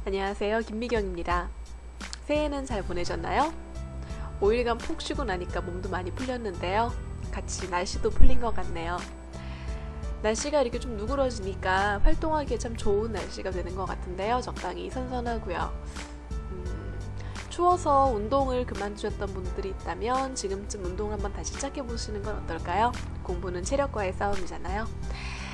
안녕하세요. 김미경입니다. 새해는 잘 보내셨나요? 5일간 푹 쉬고 나니까 몸도 많이 풀렸는데요. 같이 날씨도 풀린 것 같네요. 날씨가 이렇게 좀 누그러지니까 활동하기에 참 좋은 날씨가 되는 것 같은데요. 적당히 선선하고요. 추워서 운동을 그만두셨던 분들이 있다면 지금쯤 운동 한번 다시 시작해보시는 건 어떨까요? 공부는 체력과의 싸움이잖아요.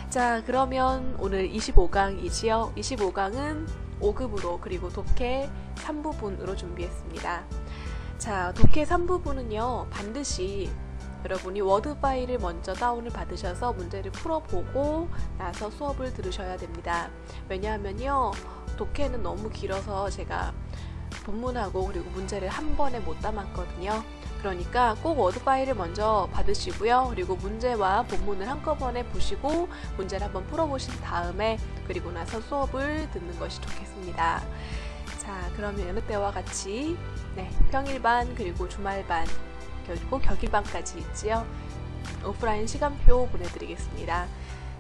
자, 그러면 오늘 25강이지요. 25강은 5급으로 그리고 독해 3부분으로 준비했습니다. 자, 독해 3부분은요. 반드시 여러분이 워드 파일을 먼저 다운을 받으셔서 문제를 풀어보고 나서 수업을 들으셔야 됩니다. 왜냐하면요. 독해는 너무 길어서 제가 본문하고 그리고 문제를 한 번에 못 담았거든요. 그러니까 꼭 워드 파일을 먼저 받으시고요. 그리고 문제와 본문을 한꺼번에 보시고 문제를 한번 풀어보신 다음에 그리고 나서 수업을 듣는 것이 좋겠습니다. 자, 그러면 여느 때와 같이 평일반 그리고 주말반 그리고 격일반까지 있지요. 오프라인 시간표 보내드리겠습니다.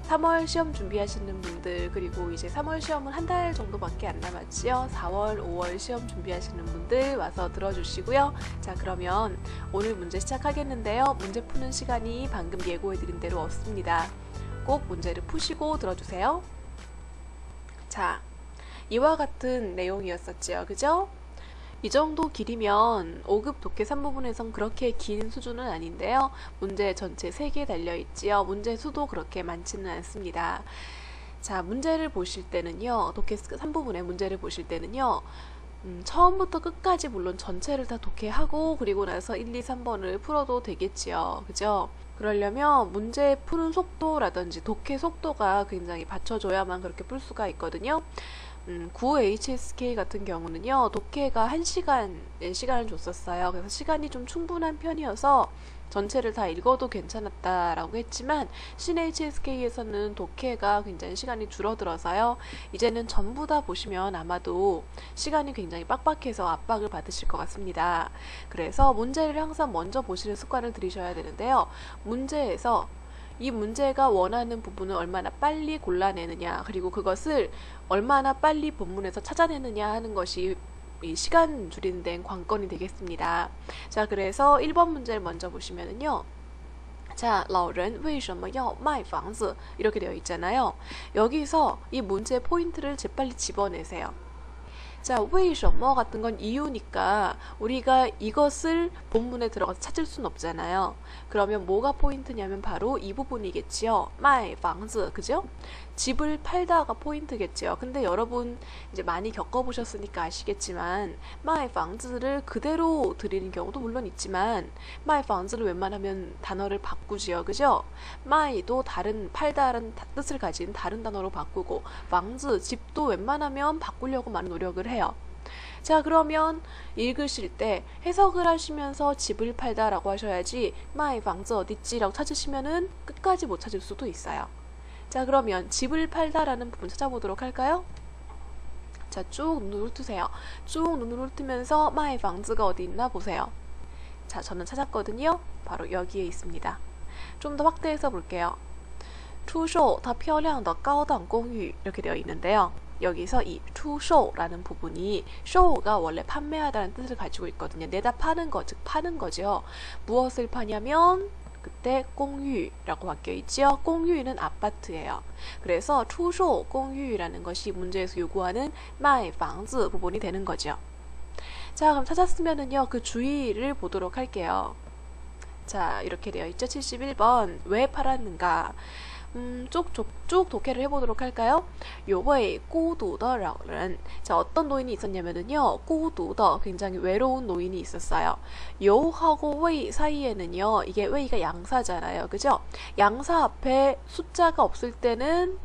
3월 시험 준비하시는 분들 그리고 이제 3월 시험은 한 달 정도밖에 안 남았지요. 4월, 5월 시험 준비하시는 분들 와서 들어주시고요. 자, 그러면 오늘 문제 시작하겠는데요. 문제 푸는 시간이 방금 예고해드린 대로 없습니다. 꼭 문제를 푸시고 들어주세요. 자, 이와 같은 내용이었었지요. 그죠? 이 정도 길이면 5급 독해 3부분에선 그렇게 긴 수준은 아닌데요. 문제 전체 3개 달려있지요. 문제 수도 그렇게 많지는 않습니다. 자, 문제를 보실 때는요. 독해 3부분의 문제를 보실 때는요. 처음부터 끝까지 물론 전체를 다 독해하고 그리고 나서 1, 2, 3번을 풀어도 되겠지요. 그죠? 그러려면 문제 푸는 속도라든지 독해 속도가 굉장히 받쳐줘야만 그렇게 풀 수가 있거든요. 9HSK 같은 경우는요, 독해가 1시간의 시간을 줬었어요. 그래서 시간이 좀 충분한 편이어서 전체를 다 읽어도 괜찮았다라고 했지만 신HSK에서는 독해가 굉장히 시간이 줄어들어서요. 이제는 전부 다 보시면 아마도 시간이 굉장히 빡빡해서 압박을 받으실 것 같습니다. 그래서 문제를 항상 먼저 보시는 습관을 들이셔야 되는데요. 문제에서 이 문제가 원하는 부분을 얼마나 빨리 골라내느냐 그리고 그것을 얼마나 빨리 본문에서 찾아내느냐 하는 것이 이 시간 줄이는 데는 관건이 되겠습니다. 자, 그래서 1번 문제를 먼저 보시면은요. 자, 老人为什么要卖房子 이렇게 되어 있잖아요. 여기서 이 문제 포인트를 재빨리 집어내세요. 자, 为什么 같은 건 이유니까 우리가 이것을 본문에 들어가서 찾을 수는 없잖아요. 그러면 뭐가 포인트냐면 바로 이 부분이겠지요. 卖房子 그죠? 집을 팔다가 포인트겠지요. 근데 여러분 이제 많이 겪어보셨으니까 아시겠지만 卖房子를 그대로 드리는 경우도 물론 있지만 卖房子를 웬만하면 단어를 바꾸지요. 그죠? 卖도 다른 팔다라는 뜻을 가진 다른 단어로 바꾸고 房子 집도 웬만하면 바꾸려고 많은 노력을 해요. 자, 그러면 읽으실 때 해석을 하시면서 집을 팔다라고 하셔야지 卖房子 어딨지? 라고 찾으시면은 끝까지 못 찾을 수도 있어요. 자, 그러면 집을 팔다라는 부분 찾아보도록 할까요? 자, 쭉 눈을 훑으세요. 쭉 눈을 훑으면서 卖房子가 어디 있나 보세요. 자, 저는 찾았거든요. 바로 여기에 있습니다. 좀 더 확대해서 볼게요. 出售더 漂亮的高档公寓 이렇게 되어 있는데요. 여기서 이 出售라는 부분이 show가 원래 판매하다는 뜻을 가지고 있거든요. 내다 파는 거, 즉 파는 거죠. 무엇을 파냐면 그때 공유라고 바뀌어 있지요. 공유는 아파트예요. 그래서 出售 공유라는 것이 문제에서 요구하는 卖房子 부분이 되는 거죠. 자, 그럼 찾았으면은요. 그 주의를 보도록 할게요. 자, 이렇게 되어 있죠. 71번. 왜 팔았는가? 쭉 독해를 해보도록 할까요? 有位孤独的老人 자, 어떤 노인이 있었냐면은요, 孤独的 굉장히 외로운 노인이 있었어요. 有하고 位 사이에는요, 이게 位가 양사잖아요. 그죠? 양사 앞에 숫자가 없을 때는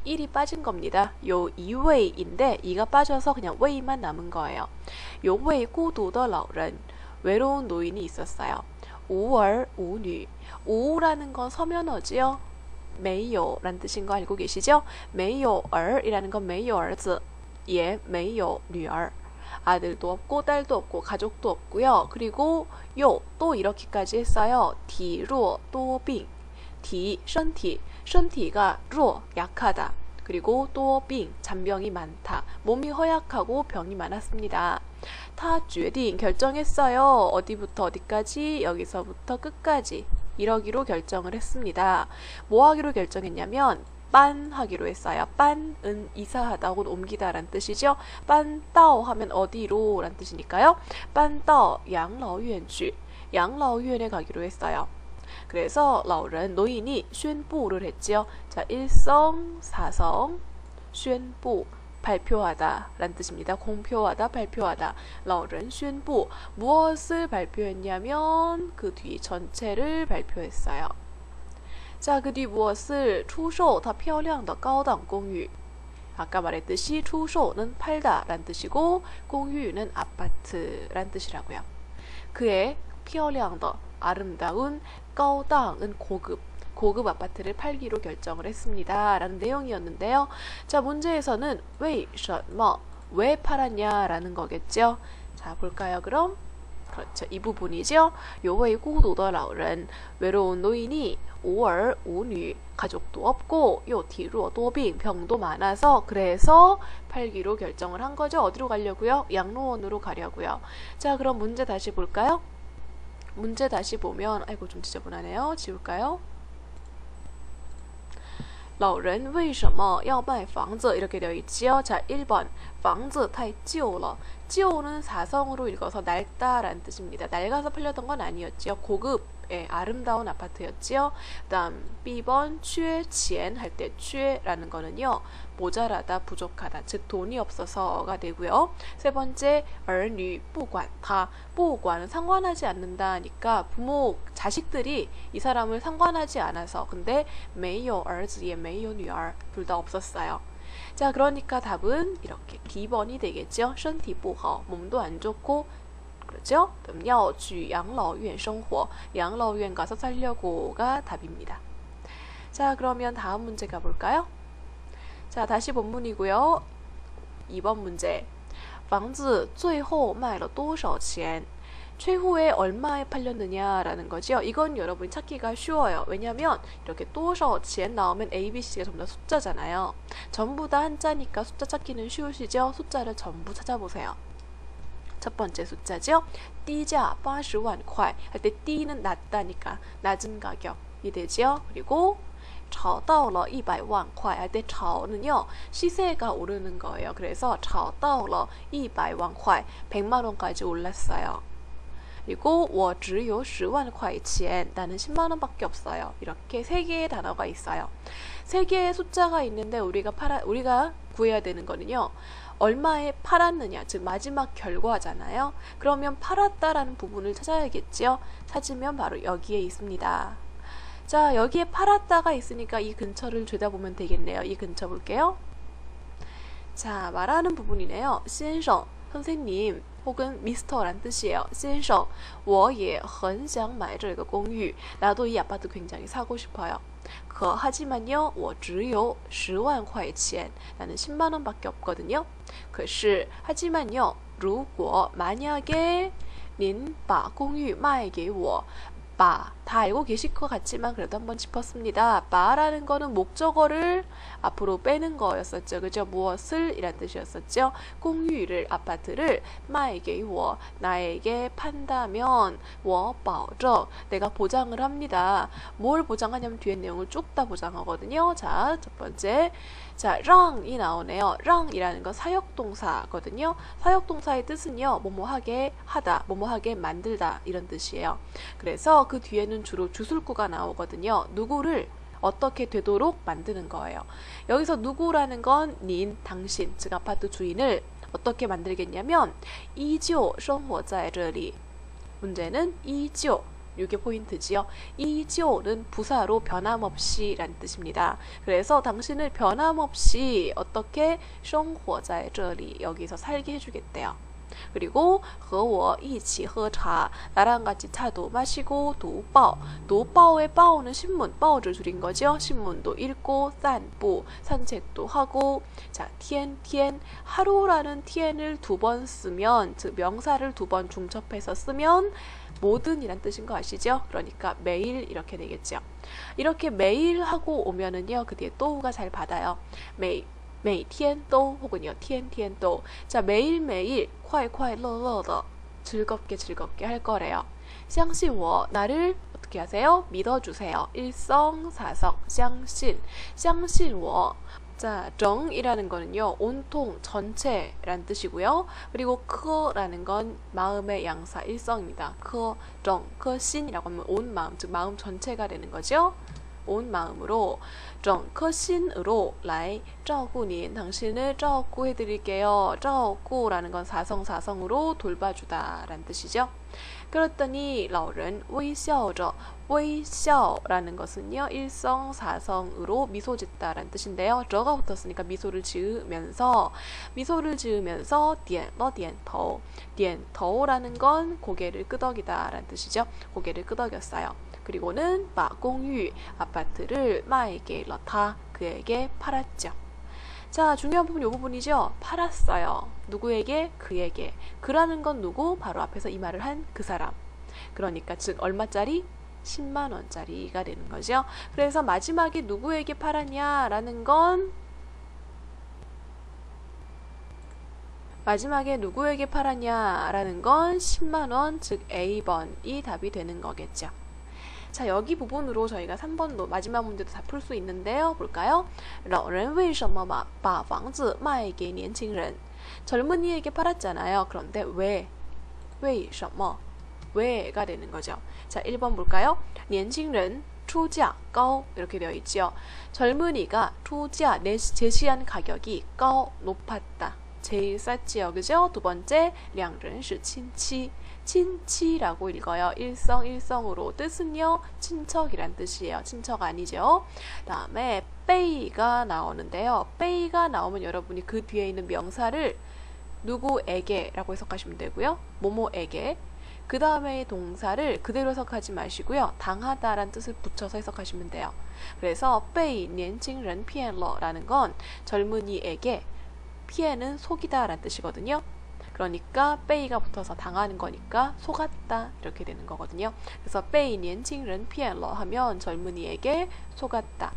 1이 빠진 겁니다. 요 2位인데 2가 빠져서 그냥 位만 남은 거예요. 有位孤独的老人 외로운 노인이 있었어요. 无儿无女 우라는 건 서면어지요. 没有라는 뜻인 거 알고 계시죠? 没有儿이라는 건 没有儿子也没有女儿 아들도 없고 딸도 없고 가족도 없고요. 그리고 요 또 이렇게까지 했어요. 体弱多病 티, 身体 身体가 弱 약하다. 그리고 또 빙, 잔병이 많다. 몸이 허약하고 병이 많았습니다. 타决定 결정했어요. 어디부터 어디까지, 여기서부터 끝까지 이러기로 결정을 했습니다. 뭐 하기로 결정했냐면 빤 하기로 했어요. 빤은 이사하다 혹은 옮기다 라는 뜻이죠. 빤따오 하면 어디로 라는 뜻이니까요. 빤따오 양라오유엔去 양라오유엔에 가기로 했어요. 그래서 라오른 노인이 宣布를 했지요. 자, 1성, 4성, 宣布 발표하다 라는 뜻입니다. 공표하다, 발표하다. 라오른 宣布 무엇을 발표했냐면 그 뒤 전체를 발표했어요. 자, 그 뒤 무엇을 出售它漂亮的高档公寓 아까 말했듯이 出售는 팔다 라는 뜻이고 公寓는 아파트 라는 뜻이라고요. 그의 漂亮的 아름다운 高档은 고급 아파트를 팔기로 결정을 했습니다 라는 내용이었는데요. 자, 문제에서는 为什么 왜 팔았냐 라는 거겠죠. 자, 볼까요 그럼? 그렇죠. 이 부분이죠. 有位孤独的老人 외로운 노인이 无儿无女 가족도 없고 又体弱多病 병도 많아서 그래서 팔기로 결정을 한 거죠. 어디로 가려고요? 양로원으로 가려고요. 자, 그럼 문제 다시 볼까요? 문제 다시 보면 아이고 좀 지저분하네요. 지울까요? 老人为什么要卖房子 이렇게 되어 있지요. 자, 1번 房子太旧了 旧는 사성으로 읽어서 낡다라는 뜻입니다. 낡아서 팔려던 건 아니었지요. 고급의 아름다운 아파트였지요. 다음 B번 缺钱 할 때 缺라는 거는요. 모자라다, 부족하다, 즉 돈이 없어서가 되고요. 세 번째 儿女不管他 不管은 상관하지 않는다 하니까 부모, 자식들이 이 사람을 상관하지 않아서 근데 没有儿子也没有女儿 둘 다 없었어요. 자, 그러니까 답은 이렇게 D번이 되겠죠. 身体不好 몸도 안 좋고 그렇죠? 要去养老院生活 养老院 가서 살려고가 답입니다. 자, 그러면 다음 문제 가볼까요? 자, 다시 본문이고요. 2번 문제 房子最后卖了多少钱 최후에 얼마에 팔렸느냐라는 거죠. 이건 여러분이 찾기가 쉬워요. 왜냐면 이렇게 多少钱 나오면 A, B, C가 전부 다 숫자잖아요. 전부 다 한자니까 숫자 찾기는 쉬우시죠? 숫자를 전부 찾아보세요. 첫 번째 숫자죠. 低价 80만 块 할 때 低는 낮다니까 낮은 가격이 되죠. 그리고 炒到了100万块 할 때 炒는요 시세가 오르는 거예요. 그래서 炒到了100万块 100만 원까지 올랐어요. 그리고 我只有10万块钱 나는 10만 원밖에 없어요. 이렇게 세 개의 단어가 있어요. 세 개의 숫자가 있는데 우리가 구해야 되는 거는요. 얼마에 팔았느냐, 즉 마지막 결과잖아요. 그러면 팔았다라는 부분을 찾아야겠죠. 찾으면 바로 여기에 있습니다. 자, 여기에 팔았다가 있으니까 이 근처를 죄다보면 되겠네요. 이 근처 볼게요. 자, 말하는 부분이네요. 先生, 선생님 혹은 미스터란 뜻이에요. 先生,我也很想买这个公寓. 나도 이 아파트 굉장히 사고 싶어요. 하지만요, 我只有10万块钱. 나는 10만 원밖에 없거든요. 可是, 하지만요, 如果 만약에 您把公寓卖给我, 다 알고 계실 것 같지만 그래도 한번 짚었습니다. 바라는 거는 목적어를 앞으로 빼는 거였었죠. 그죠? 무엇을 이란 뜻이었었죠. 공유를 아파트를 卖给我 나에게 판다면 我保证 내가 보장을 합니다. 뭘 보장하냐면 뒤에 내용을 쭉 다 보장하거든요. 자, 첫 번째. 자, 랑이 나오네요. 랑이라는 건 사역동사거든요. 사역동사의 뜻은요. 뭐뭐하게 하다, 뭐뭐하게 만들다 이런 뜻이에요. 그래서 그 뒤에는 주로 주술구가 나오거든요. 누구를 어떻게 되도록 만드는 거예요. 여기서 누구라는 건 닌, 당신, 즉 아파트 주인을 어떻게 만들겠냐면 依旧生活在这里 문제는 依旧 이게 포인트지요. 依旧는 부사로 변함없이 라는 뜻입니다. 그래서 당신을 변함없이 어떻게 生活在这里 여기서 살게 해주겠대요. 그리고 和我一起喝茶 나랑 같이 차도 마시고 读报 读报의 报는 신문, 报纸 줄인 거죠. 신문도 읽고 散步 산책도 하고 자, 天天 하루라는 天을 2번 쓰면 즉 명사를 2번 중첩해서 쓰면 모든이란 뜻인 거 아시죠? 그러니까 매일 이렇게 되겠죠. 이렇게 매일 하고 오면은요, 그 뒤에 또가 잘 받아요. 매일 每天都 혹은요 天天都 자 매일매일 快快乐乐的 즐겁게 즐겁게 할 거래요. 相信我 나를 어떻게 하세요? 믿어주세요. 일성사성 相信相信我 자, 정이라는 거는요, 온통, 전체라는 뜻이고요. 그리고 크라는 건 마음의 양사, 일성입니다. 크, 정, 크신이라고 하면 온 마음, 즉 마음 전체가 되는 거죠. 온 마음으로, 정, 크신으로, 라이, 照顾님, 당신을 照顾해드릴게요. 照顾라는 건 사성사성으로 돌봐주다 라는 뜻이죠. 그랬더니 老人微笑着 微笑라는 것은요 일성사성으로 미소 짓다라는 뜻인데요. 저가 붙었으니까 미소를 지으면서 点头 点头라는 건 고개를 끄덕이다라는 뜻이죠. 고개를 끄덕였어요. 그리고는 把公寓 아파트를 卖给了他 그에게 팔았죠. 자, 중요한 부분 이 부분이죠. 팔았어요. 누구에게? 그에게. 그라는 건 누구? 바로 앞에서 이 말을 한 그 사람. 그러니까 즉 얼마짜리? 10만 원짜리가 되는 거죠. 그래서 마지막에 누구에게 팔았냐라는 건 마지막에 누구에게 팔았냐라는 건 10만 원, 즉 A번이 답이 되는 거겠죠. 자, 여기 부분으로 저희가 3번도 마지막 문제도 다 풀 수 있는데요. 볼까요? 老人为什么把房子卖给年轻人? 젊은이에게 팔았잖아요. 그런데 왜? 为什么? 왜가 되는 거죠. 자, 1번 볼까요? 年轻人出价高 이렇게 되어 있죠. 젊은이가 出价 제시한 가격이 高 높았다. 제일 쌌지요. 그죠? 두 번째, 两人是亲戚 친치라고 읽어요. 일성으로 뜻은요 친척이란 뜻이에요. 친척 아니죠. 다음에 빼이가 나오는데요. 빼이가 나오면 여러분이 그 뒤에 있는 명사를 누구에게 라고 해석하시면 되고요. 뭐뭐에게 그 다음에 동사를 그대로 해석하지 마시고요. 당하다라는 뜻을 붙여서 해석하시면 돼요. 그래서 빼이 年轻人骗了 라는 건 젊은이에게 피해는 속이다 라는 뜻이거든요. 그러니까 빼이가 붙어서 당하는 거니까 속았다 이렇게 되는 거거든요. 그래서 빼이 年轻人骗了 하면 젊은이에게 속았다.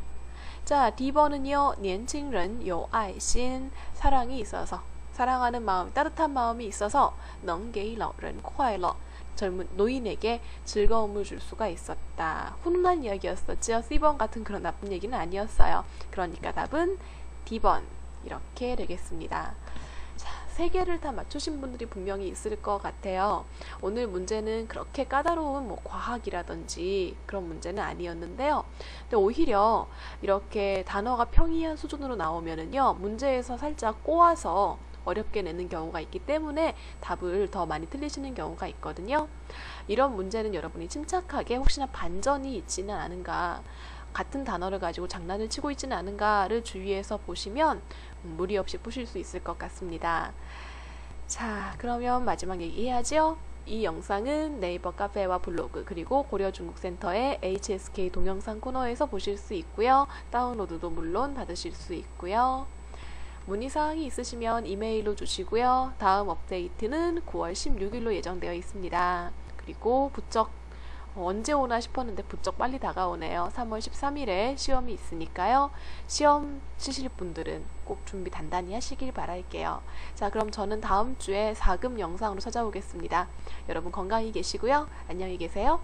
자, D번은요. 年轻人有爱心 사랑이 있어서 사랑하는 마음, 따뜻한 마음이 있어서 能给老人快乐 젊은 노인에게 즐거움을 줄 수가 있었다. 훈훈한 이야기였었죠. C번 같은 그런 나쁜 얘기는 아니었어요. 그러니까 답은 D번 이렇게 되겠습니다. 자, 3개를 다 맞추신 분들이 분명히 있을 것 같아요. 오늘 문제는 그렇게 까다로운 뭐 과학이라든지 그런 문제는 아니었는데요. 근데 오히려 이렇게 단어가 평이한 수준으로 나오면은요, 문제에서 살짝 꼬아서 어렵게 내는 경우가 있기 때문에 답을 더 많이 틀리시는 경우가 있거든요. 이런 문제는 여러분이 침착하게 혹시나 반전이 있지는 않은가, 같은 단어를 가지고 장난을 치고 있지는 않은가를 주의해서 보시면 무리 없이 푸실 수 있을 것 같습니다. 자, 그러면 마지막 얘기해야죠. 이 영상은 네이버 카페와 블로그 그리고 고려중국센터의 HSK 동영상 코너에서 보실 수 있고요. 다운로드도 물론 받으실 수 있고요. 문의사항이 있으시면 이메일로 주시고요. 다음 업데이트는 9월 16일로 예정되어 있습니다. 그리고 부쩍 언제 오나 싶었는데 부쩍 빨리 다가오네요. 3월 13일에 시험이 있으니까요. 시험 치실 분들은 꼭 준비 단단히 하시길 바랄게요. 자, 그럼 저는 다음 주에 4급 영상으로 찾아오겠습니다. 여러분 건강히 계시고요. 안녕히 계세요.